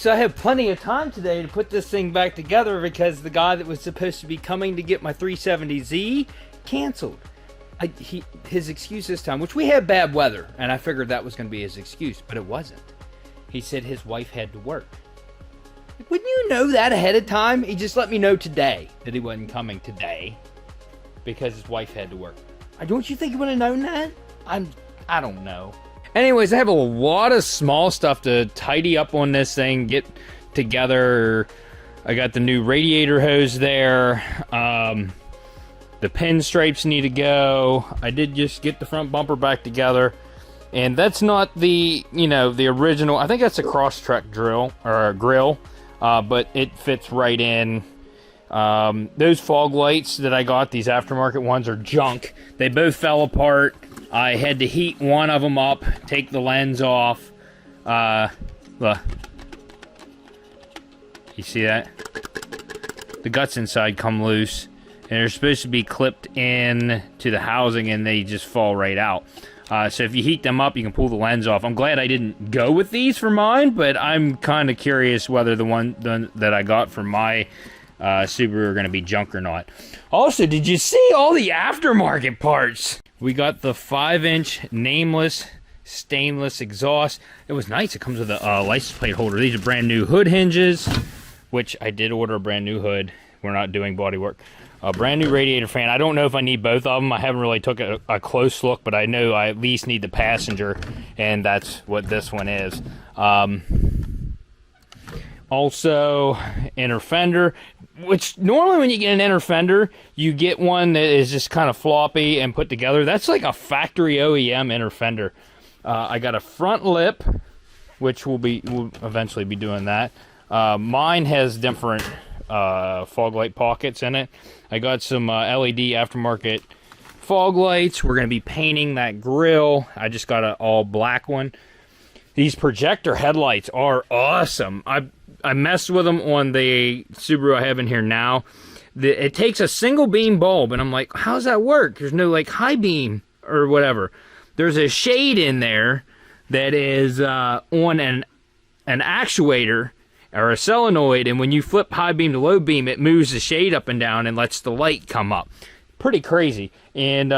so I have plenty of time today to put this thing back together because the guy that was supposed to be coming to get my 370Z canceled. His excuse this time, which we had bad weather, and I figured that was going to be his excuse, but it wasn't. He said his wife had to work. Wouldn't you know that ahead of time? He just let me know today that he wasn't coming today because his wife had to work. Don't you think he would have known that? I don't know. Anyways, I have a lot of small stuff to tidy up on this thing, get together. I got the new radiator hose there. The pinstripes need to go. I did just get the front bumper back together. And that's not the, the original. I think that's a Crosstrek drill or grill, but it fits right in. Those fog lights that I got, these aftermarket ones, are junk. They both fell apart. I had to heat one of them up, take the lens off. Look. You see that? The guts inside come loose. And they're supposed to be clipped in to the housing, and they just fall right out. So if you heat them up, you can pull the lens off. I'm glad I didn't go with these for mine, but I'm kind of curious whether the one that I got for my Subaru are going to be junk or not. Also, did you see all the aftermarket parts? We got the 5-inch nameless stainless exhaust. It was nice. It comes with a license plate holder. These are brand new hood hinges, which I did order a brand new hood. We're not doing body work. A brand new radiator fan. I don't know if I need both of them. I haven't really took a close look, but I know I at least need the passenger, and that's what this one is. Also, inner fender, which normally when you get an inner fender, you get one that is just kind of floppy and put together. That's like a factory OEM inner fender. I got a front lip, which we'll eventually be doing that. Mine has different fog light pockets in it. I got some LED aftermarket fog lights. We're going to be painting that grille. I just got an all black one. These projector headlights are awesome. I messed with them on the Subaru I have in here now. It takes a single beam bulb, and I'm like, how does that work? There's no like high beam or whatever. There's a shade in there that is on an actuator or a solenoid, and when you flip high beam to low beam, it moves the shade up and down and lets the light come up. Pretty crazy. And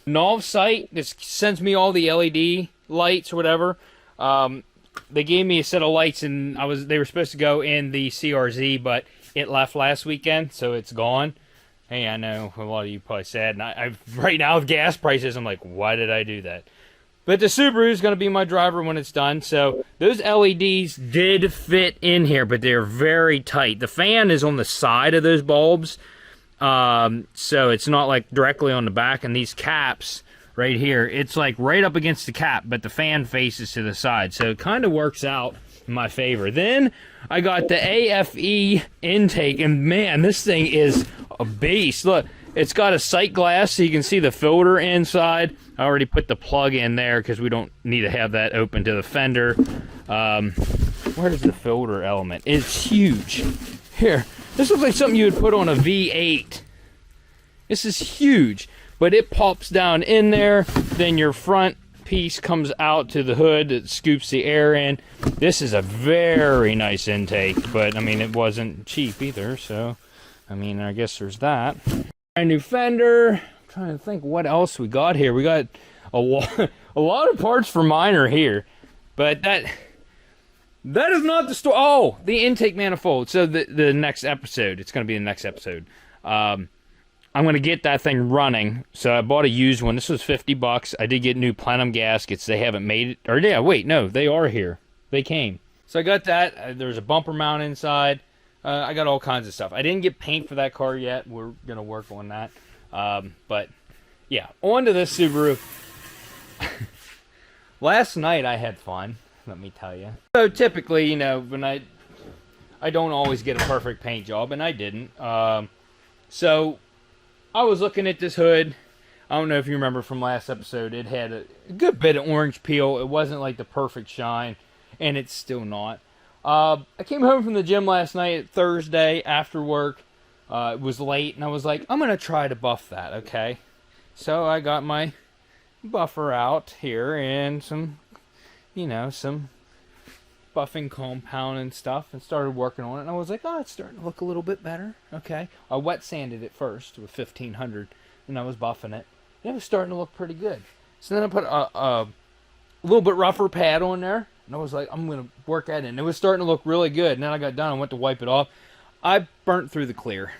Nav site just sends me all the LED lights or whatever. They gave me a set of lights, and they were supposed to go in the CRZ, but it left last weekend, so it's gone. Hey, I know a lot of you probably sad, and I right now with gas prices, I'm like, why did I do that? But the Subaru is going to be my driver when it's done. So those LEDs did fit in here, but they're very tight. The fan is on the side of those bulbs, so it's not like directly on the back. And these caps right here, it's like right up against the cap, but the fan faces to the side. So it kind of works out in my favor. Then I got the AFE intake, and man, this thing is a beast. Look, it's got a sight glass so you can see the filter inside. I already put the plug in there because we don't need to have that open to the fender. Where's the filter element? It's huge. Here, this looks like something you would put on a V8. This is huge, but it pops down in there. Then your front piece comes out to the hood. It scoops the air in. This is a very nice intake, but I mean, it wasn't cheap either, so I mean, I guess there's that. Brand new fender. Trying to think what else we got here. We got a lot of parts for mine are here, but that is not the story. Oh, the intake manifold. So the next episode, it's going to be the next episode. I'm going to get that thing running. So I bought a used one. This was $50. I did get new plenum gaskets. They haven't made it. Or yeah, wait, no, they are here. They came. So I got that. There's a bumper mount inside. I got all kinds of stuff. I didn't get paint for that car yet. We're going to work on that. But yeah, on to this Subaru. Last night I had fun, let me tell you. So typically, when I don't always get a perfect paint job, and I didn't. So I was looking at this hood. I don't know if you remember from last episode, it had a good bit of orange peel. It wasn't like the perfect shine, and it's still not. I came home from the gym last night, Thursday, after work. It was late, and I was like, I'm going to try to buff that, okay? So I got my buffer out here and some buffing compound and stuff and started working on it. And I was like, oh, it's starting to look a little bit better. Okay. I wet sanded it first with 1500 and I was buffing it. And it was starting to look pretty good. So then I put a little bit rougher pad on there. And I was like, I'm going to work that in. It was starting to look really good. And then I got done. I went to wipe it off. I burnt through the clear.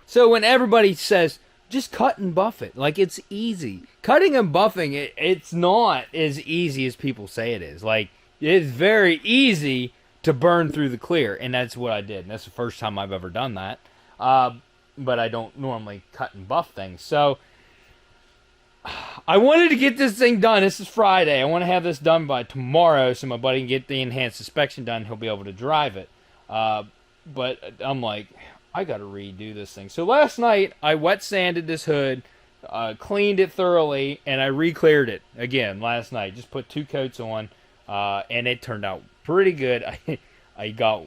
So when everybody says, just cut and buff it, like it's easy. Cutting and buffing, it's not as easy as people say it is. Like, it's very easy to burn through the clear. And that's what I did. And that's the first time I've ever done that. But I don't normally cut and buff things. So I wanted to get this thing done. This is Friday. I want to have this done by tomorrow so my buddy can get the enhanced suspension done. He'll be able to drive it. But I'm like, I got to redo this thing. So last night, I wet sanded this hood, cleaned it thoroughly, and I re-cleared it again last night. Just put 2 coats on, and it turned out pretty good. I got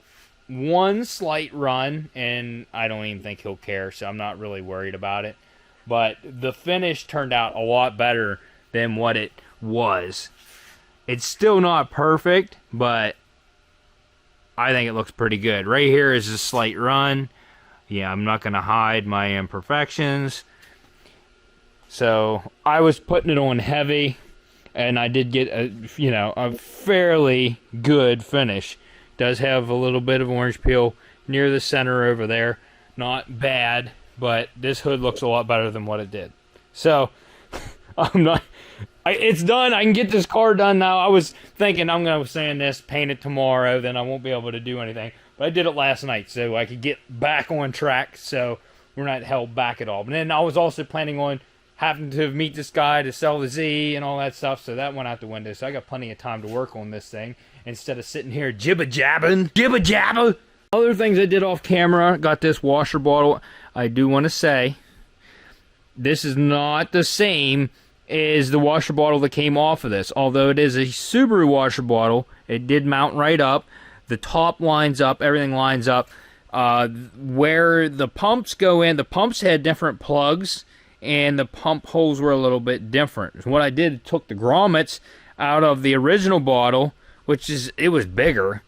one slight run, and I don't even think he'll care, so I'm not really worried about it. But the finish turned out a lot better than what it was. It's still not perfect, but I think it looks pretty good. Right here is a slight run. Yeah, I'm not going to hide my imperfections. So I was putting it on heavy, and I did get a fairly good finish. Does have a little bit of orange peel near the center over there. Not bad, but this hood looks a lot better than what it did. So it's done. I can get this car done now. I was thinking I'm going to sand this, paint it tomorrow, then I won't be able to do anything. But I did it last night so I could get back on track so we're not held back at all. But then I was also planning on having to meet this guy to sell the Z and all that stuff, so that went out the window. So I got plenty of time to work on this thing instead of sitting here jibba-jabba. Other things I did off camera, got this washer bottle. I do want to say this is not the same as the washer bottle that came off of this. Although it is a Subaru washer bottle, it did mount right up. The top lines up, everything lines up. Where the pumps go in, the pumps had different plugs, and the pump holes were a little bit different. What I did, took the grommets out of the original bottle, it was bigger.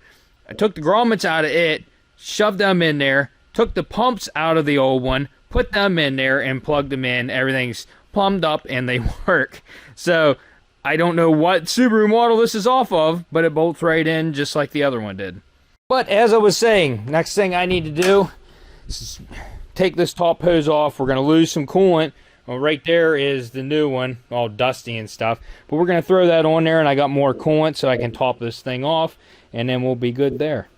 I took the grommets out of it, shoved them in there, took the pumps out of the old one, put them in there, and plugged them in. Everything's plumbed up, and they work. So I don't know what Subaru model this is off of, but it bolts right in just like the other one did. But as I was saying, next thing I need to do is take this top hose off. We're going to lose some coolant. Well, right there is the new one, all dusty and stuff. But we're going to throw that on there, and I got more coolant so I can top this thing off, and then we'll be good there.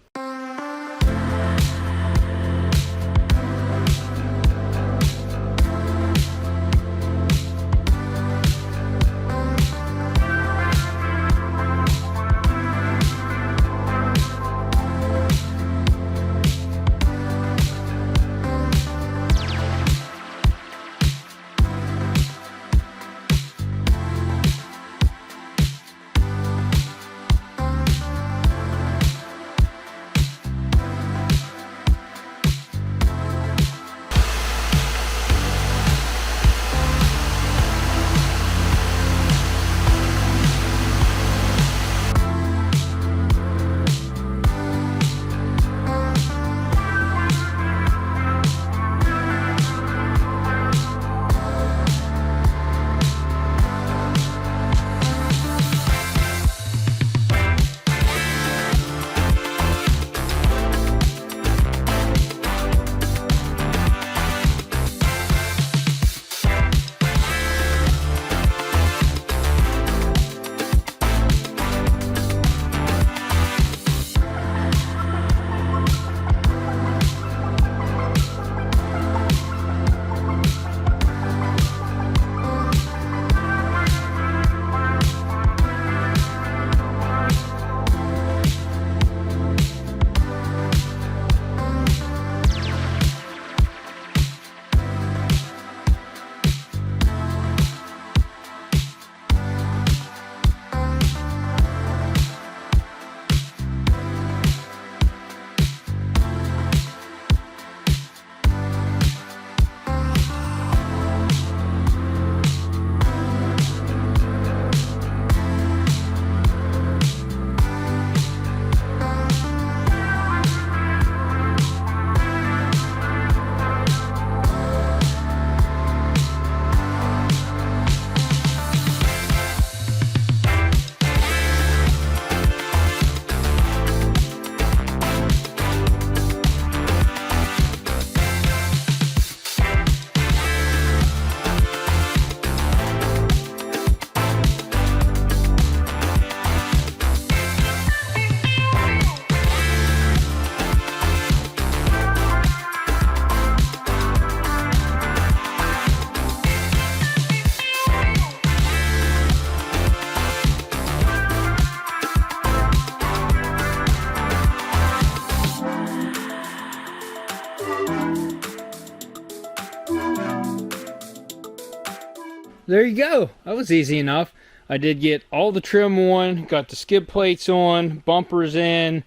there you go. That was easy enough. I did get all the trim on, got the skid plates on, bumpers in.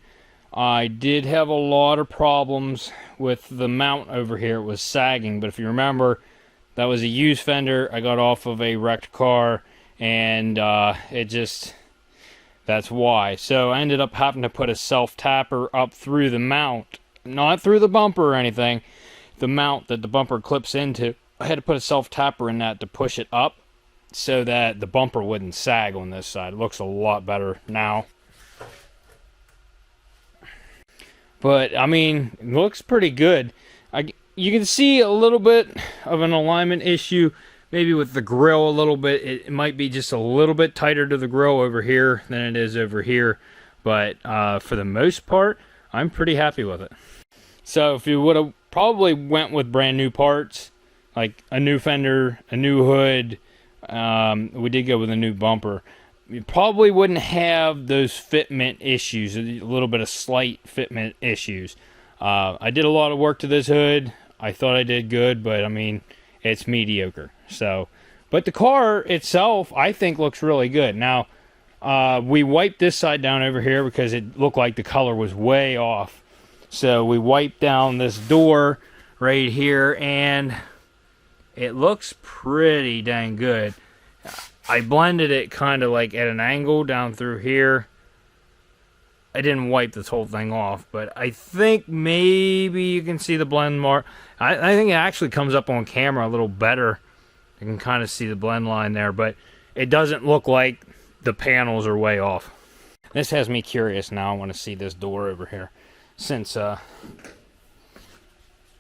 I did have a lot of problems with the mount over here. It was sagging, but if you remember, that was a used fender I got off of a wrecked car, and that's why. So I ended up having to put a self-tapper up through the mount, not through the bumper or anything, the mount that the bumper clips into. I had to put a self-tapper in that to push it up so that the bumper wouldn't sag on this side. It looks a lot better now. But, I mean, it looks pretty good. You can see a little bit of an alignment issue, maybe with the grill a little bit. It might be just a little bit tighter to the grill over here than it is over here. But for the most part, I'm pretty happy with it. So if you would have probably went with brand new parts, like a new fender, a new hood, we did go with a new bumper, you probably wouldn't have those fitment issues, a little bit of slight fitment issues. I did a lot of work to this hood. I thought I did good, but I mean, it's mediocre. So, but the car itself, I think, looks really good. Now, we wiped this side down over here because it looked like the color was way off. So we wiped down this door right here, and it looks pretty dang good. I blended it kind of like at an angle down through here. I didn't wipe this whole thing off, but I think maybe you can see the blend mark. I think it actually comes up on camera a little better. You can kind of see the blend line there, but it doesn't look like the panels are way off. This has me curious now. I want to see this door over here, since I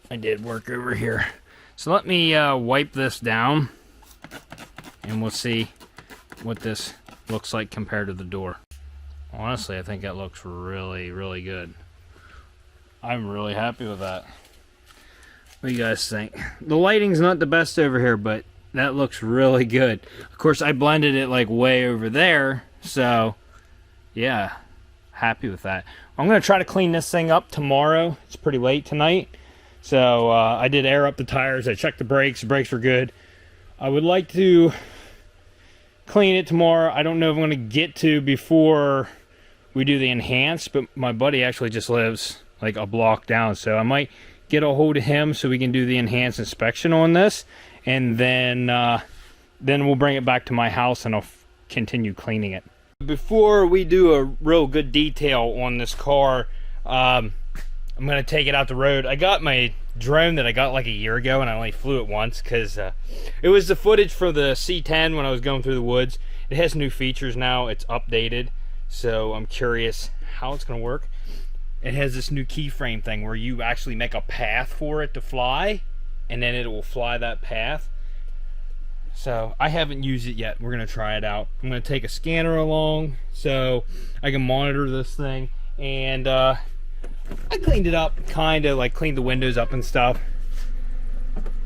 did work over here. So let me wipe this down, and we'll see what this looks like compared to the door. Honestly, I think that looks really, really good. I'm really happy with that. What do you guys think? The lighting's not the best over here, but that looks really good. Of course, I blended it like way over there, so yeah, happy with that. I'm going to try to clean this thing up tomorrow. It's pretty late tonight. So I did air up the tires. I checked the brakes. The brakes were good. I would like to clean it tomorrow. I don't know if I'm going to get to before we do the enhanced, but my buddy actually just lives like a block down, so I might get a hold of him so we can do the enhanced inspection on this, and then we'll bring it back to my house and I'll continue cleaning it. Before we do a real good detail on this car, I'm going to take it out the road. I got my drone that I got like a year ago, and I only flew it once because it was the footage for the C10 when I was going through the woods. It has new features now. It's updated, so I'm curious how it's going to work. It has this new keyframe thing where you actually make a path for it to fly, and then it will fly that path. So I haven't used it yet. We're going to try it out. I'm going to take a scanner along so I can monitor this thing, and I cleaned it up, kind of like cleaned the windows up and stuff.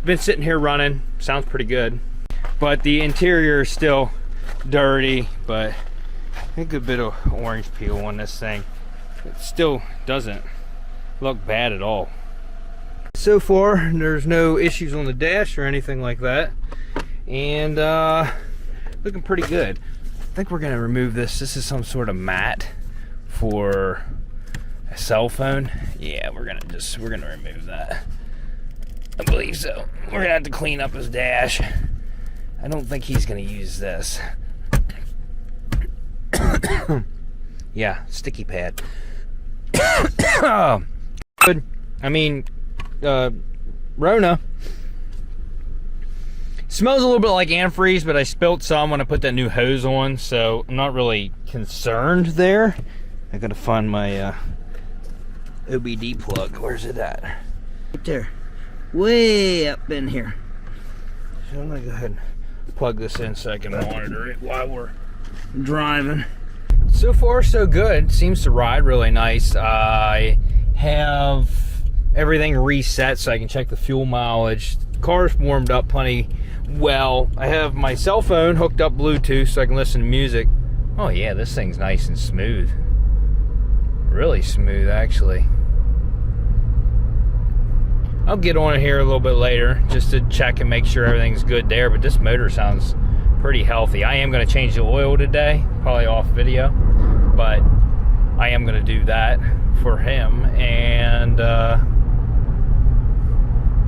Been sitting here running, sounds pretty good. But the interior is still dirty, but a good bit of orange peel on this thing. It still doesn't look bad at all. So far, there's no issues on the dash or anything like that. And looking pretty good. I think we're gonna remove this. This is some sort of mat for a cell phone. Yeah, we're gonna remove that. I believe so. We're gonna have to clean up his dash. I don't think he's gonna use this. Yeah, sticky pad. Good. I mean, Rona. Smells a little bit like antifreeze, but I spilt some when I put that new hose on, so I'm not really concerned there. I gotta find my OBD plug. Where's it at? Right there. Way up in here. So I'm gonna go ahead and plug this in so I can monitor it while we're driving. So far, so good. Seems to ride really nice. I have everything reset so I can check the fuel mileage. The car's warmed up plenty well. I have my cell phone hooked up Bluetooth so I can listen to music. Oh yeah, this thing's nice and smooth. Really smooth, actually. I'll get on it here a little bit later just to check and make sure everything's good there, but this motor sounds pretty healthy. I am going to change the oil today, probably off video, but I am going to do that for him. And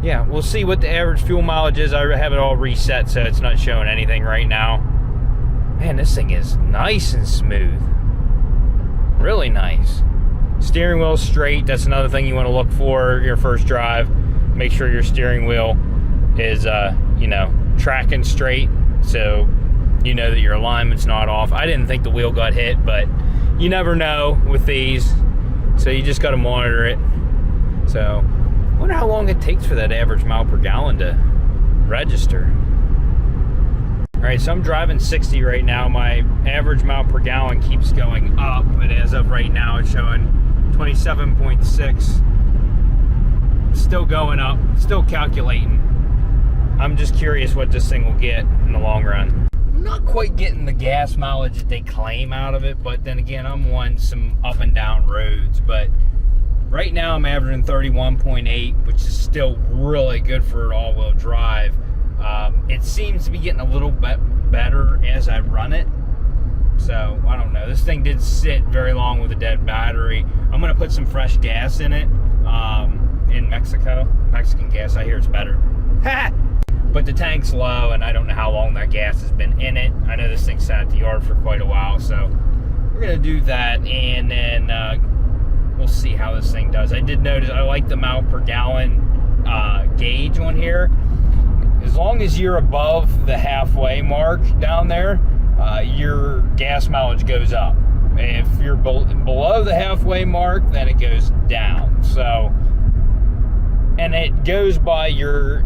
yeah, we'll see what the average fuel mileage is. I have it all reset so it's not showing anything right now. Man, this thing is nice and smooth. Really nice. Steering wheel straight. That's another thing you want to look for your first drive. Make sure your steering wheel is, you know, tracking straight, so you know that your alignment's not off. I didn't think the wheel got hit, but you never know with these, so you just got to monitor it. So, I wonder how long it takes for that average mile per gallon to register. Alright, so I'm driving 60 right now. My average mile per gallon keeps going up, but as of right now it's showing 27.6. Still going up, still calculating. I'm just curious what this thing will get in the long run. I'm not quite getting the gas mileage that they claim out of it, but then again, I'm on some up and down roads. But right now I'm averaging 31.8, which is still really good for an all-wheel drive. It seems to be getting a little bit better as I run it. So, I don't know. This thing did sit very long with a dead battery. I'm going to put some fresh gas in it in Mexico. Mexican gas, I hear it's better. Ha! But the tank's low, and I don't know how long that gas has been in it. I know this thing sat at the yard for quite a while, so we're going to do that, and then we'll see how this thing does. I did notice I like the mile per gallon gauge on here. As long as you're above the halfway mark down there, your gas mileage goes up. If you're below the halfway mark, then it goes down. So, and it goes by your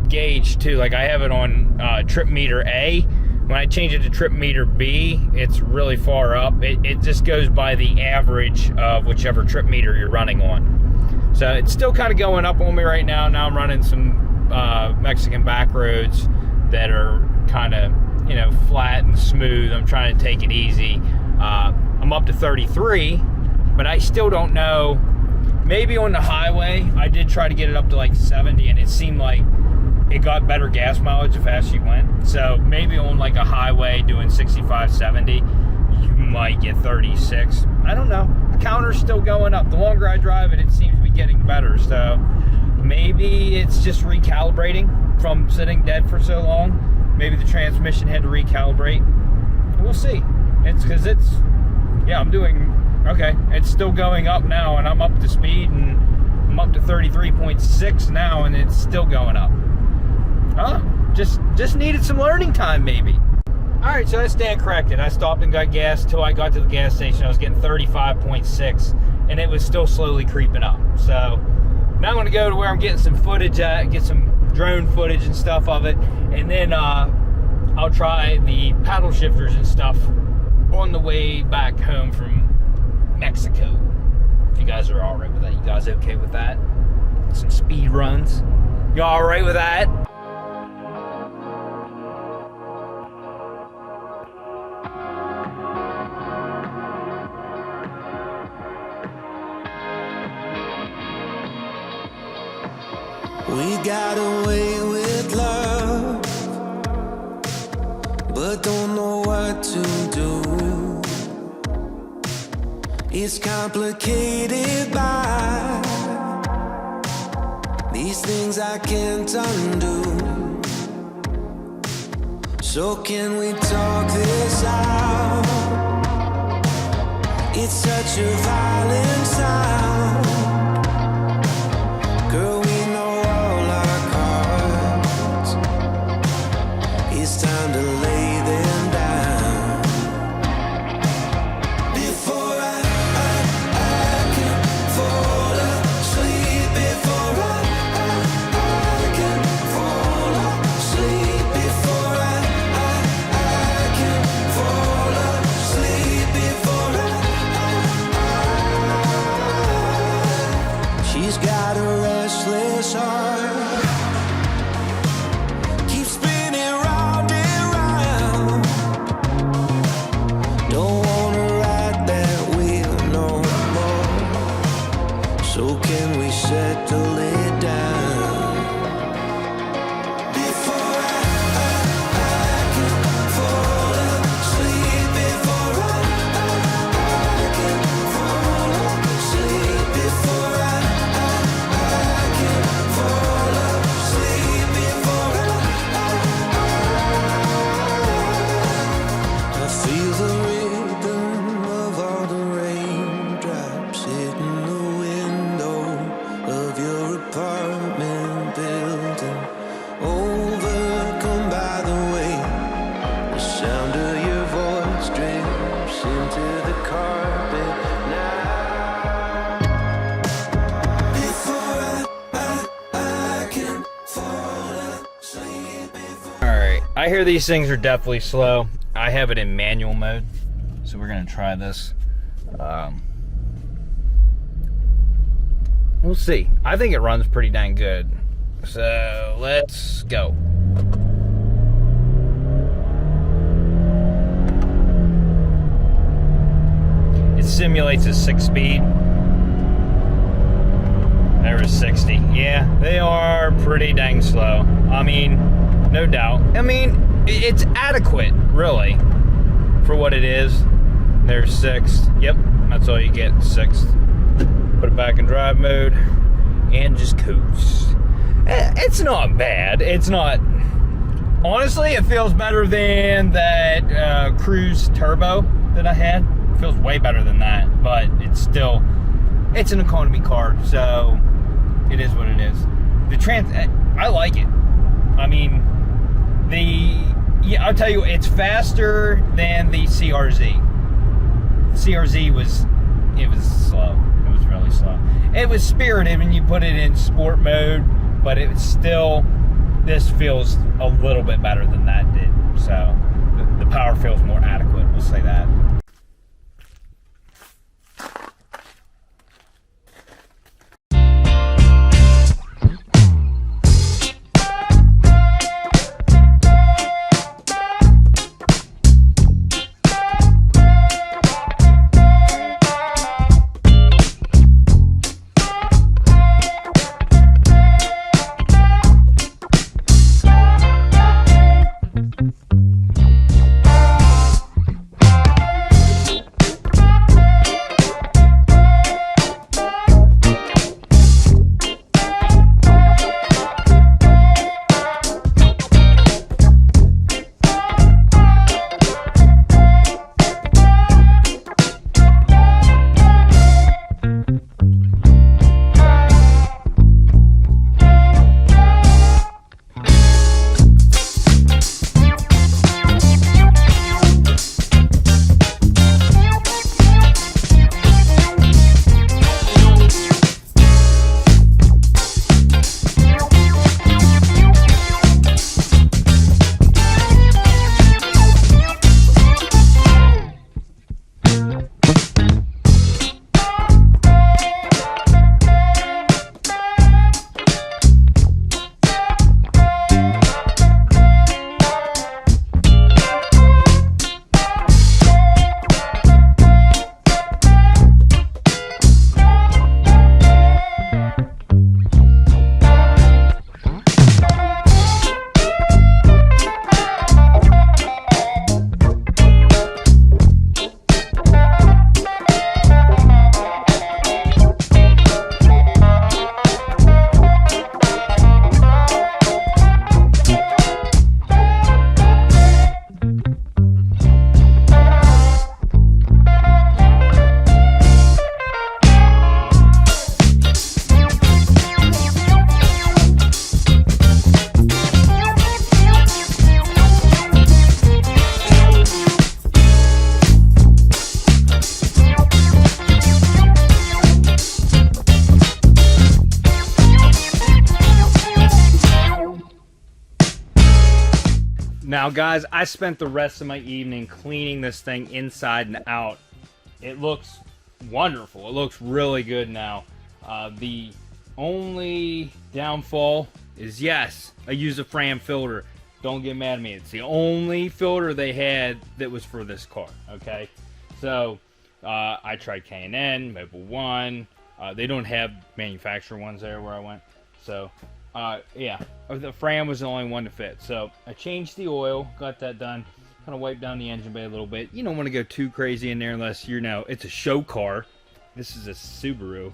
gauge too. Like I have it on trip meter A. When I change it to trip meter B, it's really far up. It just goes by the average of whichever trip meter you're running on. So it's still kind of going up on me right now. Now I'm running some Mexican back roads that are kind of, you know, flat and smooth. I'm trying to take it easy. I'm up to 33, but I still don't know. Maybe on the highway, I did try to get it up to like 70, and it seemed like it got better gas mileage the faster you went. So maybe on like a highway doing 65, 70, you might get 36. I don't know. The counter's still going up. The longer I drive it, it seems to be getting better. So maybe it's just recalibrating from sitting dead for so long. Maybe the transmission had to recalibrate. We'll see. It's because it's, yeah, I'm doing, okay, it's still going up now, and I'm up to speed, and I'm up to 33.6 now, and it's still going up. Huh? Just needed some learning time, maybe. Alright, so I stand corrected. I stopped and got gas until I got to the gas station. I was getting 35.6, and it was still slowly creeping up. So now I'm going to go to where I'm getting some footage at, get some drone footage and stuff of it, and then I'll try the paddle shifters and stuff on the way back home from Mexico. If you guys are alright with that. You guys okay with that? Some speed runs. You alright with that? We got away with love, but don't know what to do. It's complicated by these things I can't undo. So can we talk this out? It's such a violent sound. Girl, we know all our cards. It's time to lay them down. Before I can fall asleep. Before I can fall asleep. Before I can fall asleep. Before she's got a restless heart, keep spinning round and round. Don't wanna ride that wheel no more. So can we settle it down? Before I can fall asleep, before I can fall asleep, before I can fall asleep, before I feel the rhythm of all the raindrops hitting the window of your apartment building, overcome by the way the sound of your voice drips into the carpet now. Before I can fall asleep, before Alright, I hear these things are definitely slow. I have it in manual mode, so we're gonna try this. We'll see. I think it runs pretty dang good. So let's go. It simulates a 6-speed. There was 60. Yeah, they are pretty dang slow. I mean, no doubt. I mean, it's adequate, really, for what it is. There's 6. Yep, that's all you get, 6. Put it back in drive mode and just coast. It's not bad. It's not. Honestly, it feels better than that Cruise Turbo that I had. It feels way better than that, but it's an economy car, so it is what it is. I like it. I mean, I'll tell you, it's faster than the CRZ. CRZ was slow. It was really slow. It was spirited when you put it in sport mode, but this feels a little bit better than that did. So the power feels more adequate, we'll say that. Now guys, I spent the rest of my evening cleaning this thing inside and out. It looks wonderful. It looks really good now. The only downfall is, yes, I use a Fram filter. Don't get mad at me. It's the only filter they had that was for this car, okay? So, I tried K&N, Mobil 1, They don't have manufacturer ones there where I went. So, yeah, the Fram was the only one to fit. So I changed the oil, got that done. Kind of wiped down the engine bay a little bit. You don't want to go too crazy in there unless you're it's a show car. This is a Subaru.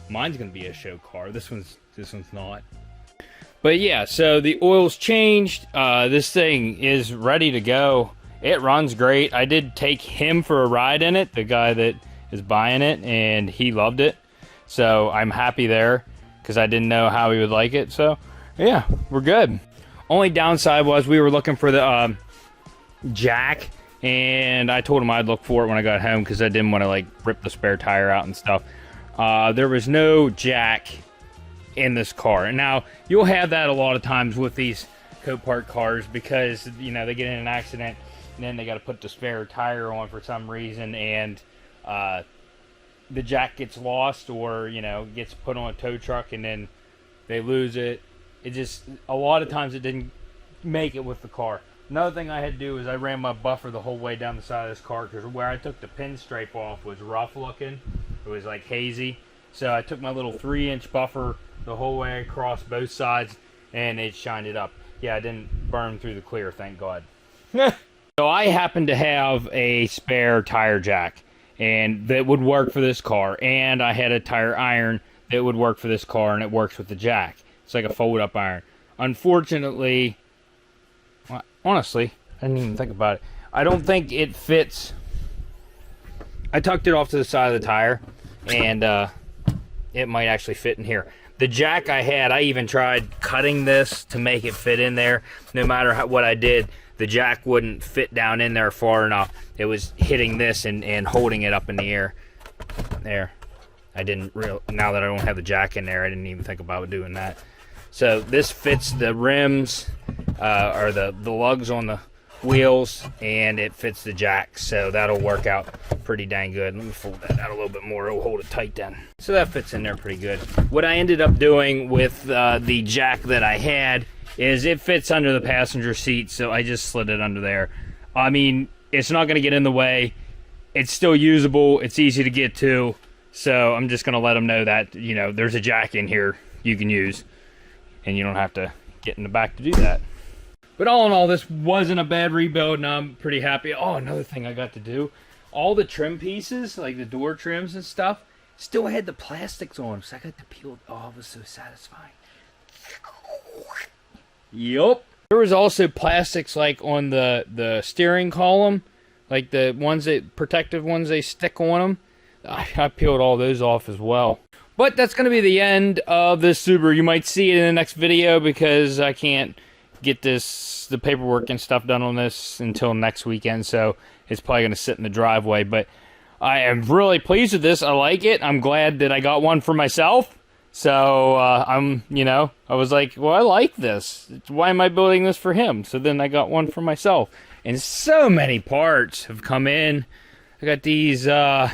Mine's gonna be a show car. This one's not. But yeah, so the oil's changed. This thing is ready to go. It runs great. I did take him for a ride in it, the guy that is buying it, and he loved it. So I'm happy there because I didn't know how he would like it. So yeah, we're good. Only downside was we were looking for the jack, and I told him I'd look for it when I got home because I didn't want to like rip the spare tire out and stuff. There was no jack in this car, and now you'll have that a lot of times with these Copart cars because you know they get in an accident and then they got to put the spare tire on for some reason, and the jack gets lost or you know gets put on a tow truck and then they lose it. It just a lot of times it didn't make it with the car. Another thing I had to do is I ran my buffer the whole way down the side of this car because where I took the pinstripe off was rough looking. It was like hazy. So I took my little 3-inch buffer the whole way across both sides and it shined it up. Yeah, I didn't burn through the clear, thank God. So I happen to have a spare tire jack and that would work for this car. And I had a tire iron that would work for this car and it works with the jack. It's like a fold-up iron. Unfortunately, honestly, I didn't even think about it. I don't think it fits. I tucked it off to the side of the tire, and it might actually fit in here. The jack I had, I even tried cutting this to make it fit in there. No matter what I did, the jack wouldn't fit down in there far enough. It was hitting this and holding it up in the air. There. Now that I don't have the jack in there, I didn't even think about doing that. So this fits the rims, or the lugs on the wheels, and it fits the jack, so that'll work out pretty dang good. Let me fold that out a little bit more, it'll hold it tight then. So that fits in there pretty good. What I ended up doing with the jack that I had is it fits under the passenger seat, so I just slid it under there. I mean, it's not going to get in the way. It's still usable, it's easy to get to, so I'm just going to let them know that, you know, there's a jack in here you can use, and you don't have to get in the back to do that. But all in all, this wasn't a bad rebuild, and I'm pretty happy. Oh, another thing I got to do. All the trim pieces, like the door trims and stuff, still had the plastics on them, so I got to peel. Oh, it was so satisfying. Yup. There was also plastics like on the steering column, like the ones that, protective ones they stick on them. I peeled all those off as well. But that's going to be the end of this Subaru. You might see it in the next video because I can't get the paperwork and stuff done on this until next weekend, so it's probably going to sit in the driveway. But I am really pleased with this. I like it. I'm glad that I got one for myself. So I was like, well, I like this. Why am I building this for him? So then I got one for myself. And so many parts have come in. I got these, the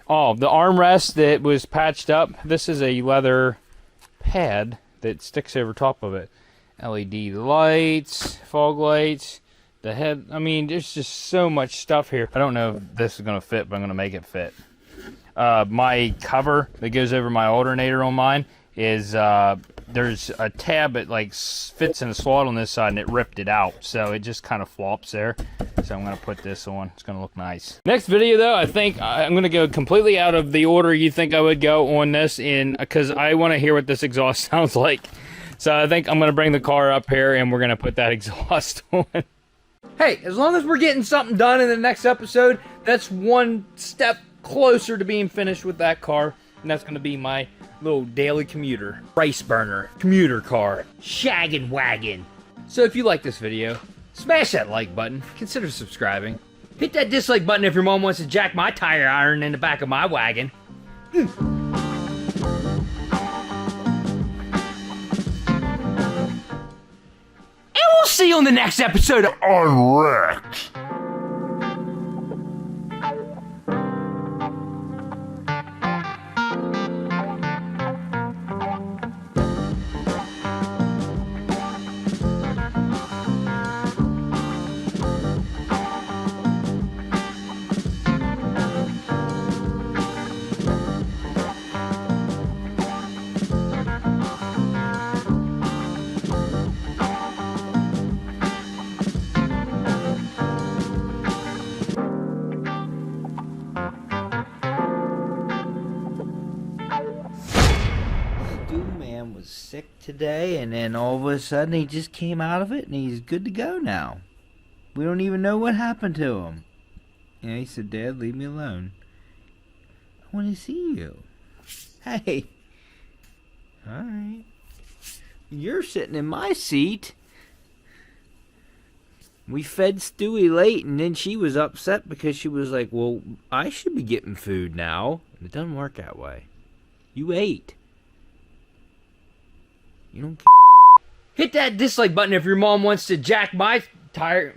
armrest that was patched up. This is a leather pad that sticks over top of it. LED lights, fog lights, the head. I mean, there's just so much stuff here. I don't know if this is going to fit, but I'm going to make it fit. My cover that goes over my alternator on mine is, there's a tab that like fits in a slot on this side and it ripped it out. So it just kind of flops there. So I'm going to put this on. It's going to look nice. Next video though, I think I'm going to go completely out of the order you think I would go on this because I want to hear what this exhaust sounds like. So I think I'm going to bring the car up here and we're going to put that exhaust on. Hey, as long as we're getting something done in the next episode, that's one step closer to being finished with that car. And that's going to be my little daily commuter, rice burner, commuter car, shaggin' wagon. So if you like this video, smash that like button, consider subscribing. Hit that dislike button if your mom wants to jack my tire iron in the back of my wagon. We'll see you on the next episode of Unwrecked. Stu man was sick today, and then all of a sudden he just came out of it, and he's good to go now. We don't even know what happened to him. Yeah, he said, Dad, leave me alone. I want to see you. Hey. Alright. You're sitting in my seat. We fed Stewie late, and then she was upset because she was like, well, I should be getting food now. And it doesn't work that way. You ate. You don't. Hit that dislike button if your mom wants to jack my tire.